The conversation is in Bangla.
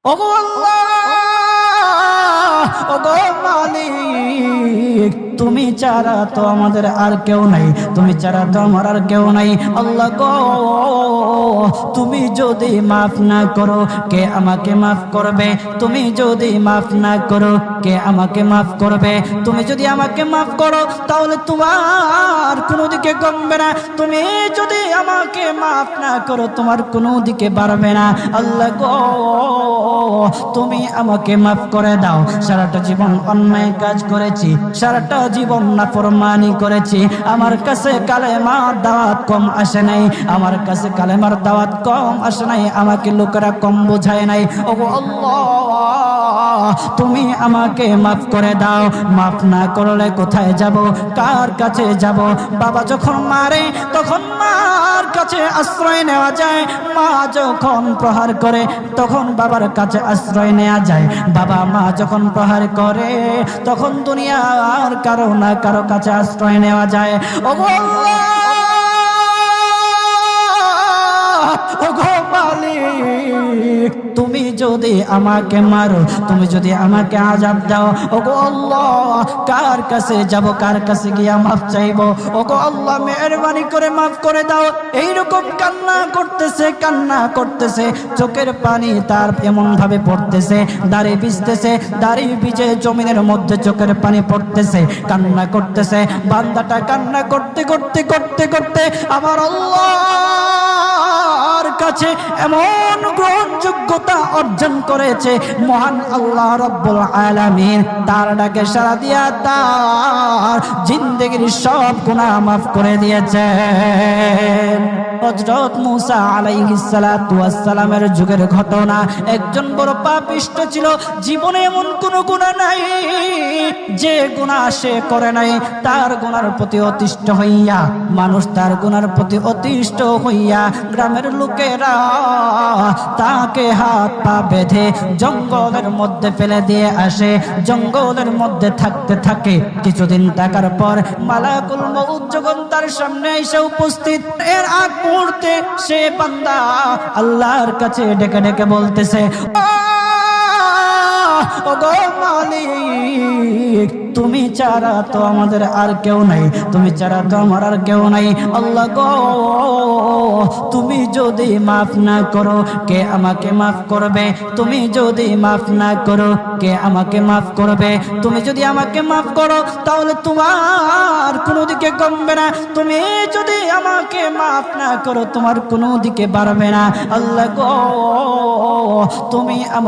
ওগো আল্লাহ, ওগো মালিক, তুমি ছাড়া তো আমাদের আর কেউ নাই, তুমি ছাড়া তো আমার আর কেউ নাই। আল্লাহ গো, তুমি যদি মাফ না করো কে আমাকে মাফ করবে? তুমি যদি মাফ না করো কে আমাকে মাফ করবে? তুমি যদি আমাকে মাফ করো তাহলে তোমার কোনো দিকে কমবে না, তুমি যদি আমাকে মাফ না করো তোমার কোনো দিকে বাড়বে না। আল্লাহ গো, তুমি আমাকে মাফ করে দাও। সারাটা জীবন অন্যায় কাজ করেছি, সারাটা জীবন নাফরমানি করেছি, আমার কাছে কালেমার দাওয়াত কম আসে নাই, আমার কাছে কালেমার দাওয়াত কম আসে নাই, আমাকে লোকেরা কম বোঝায় নাই। ওগো আল্লাহ, তুমি আমাকে মাফ করে দাও। মাফ না করলে কোথায় যাব, কার কাছে যাব? বাবা যখন মারে তখন মার কাছে আশ্রয় নেওয়া যায়, মা যখন প্রহার করে তখন বাবার কাছে আশ্রয় নেওয়া যায়, বাবা মা যখন প্রহার করে তখন দুনিয়ার কারো না কারো কাছে আশ্রয় নেওয়া যায়। ওগো আল্লাহ, ওগো মালিক, তুমি যদি আমাকে মারো, তুমি যদি আমাকে আযাব দাও, ওগো আল্লাহ, কার কাছে যাব, কার কাছে গিয়া মাফ চাইবো? ওগো আল্লাহ, মেহেরবানি করে মাফ করে দাও। এইরকম কান্না করতেছে, কান্না করতেছে, চোখের পানি তার এমন ভাবে পড়তেছে, দাড়ি ভিজতেছে, দাড়ি ভিজে জমিনের মধ্যে চোখের পানি পড়তেছে, কান্না করতেছে। বান্দাটা কান্না করতে করতে করতে করতে আমার আল্লাহর কাছে এমন গ্রহণযোগ্যতা অর্জন করেছে, মহান আল্লাহ রাব্বুল আলামিন তার ডাকে সাড়া দিয়া তার জিন্দেগির সব গুনাহ মাফ করে দিয়েছেন। হযরত মূসা আলাইহিস সালাতু ওয়াস সালামের যুগের ঘটনা। একজন বড় পাপিষ্ঠ ছিল, জীবনে এমন কোন গুনাহ নাই যে গুনাহ সে করে নাই। তার গুনার প্রতি অতিষ্ঠ হইয়া, মানুষ তার গুনার প্রতি অতিষ্ঠ হইয়া গ্রামের লোকেরা তাকে হাত পা বেঁধে জঙ্গলের মধ্যে ফেলে দিয়ে আসে। জঙ্গলের মধ্যে থাকতে থাকে কিছুদিন থাকার পর মালাকুল মউত যখন তার সামনে এসে উপস্থিত, এর আগ মুহূর্তে সে বান্দা আল্লাহর কাছে ডেকে ডেকে বলতেছে, ওগো মালিক, তুমি ছাড়া তো আমাদের আর কেউ নাই, তুমি ছাড়া তো আমার আর কেউ নাই। আল্লাহ গো, তুমি যদি মাফ না করো কে আমাকে মাফ করবে? তুমি যদি মাফ না করো কে আমাকে মাফ করবে? তুমি যদি আমাকে মাফ করো তাহলে তোমার কোনো দিকে কমবে না, তুমি যদি আমাকে মাফ না করো তোমার কোনো দিকে বাড়বে না। আল্লাহ গো, তুমি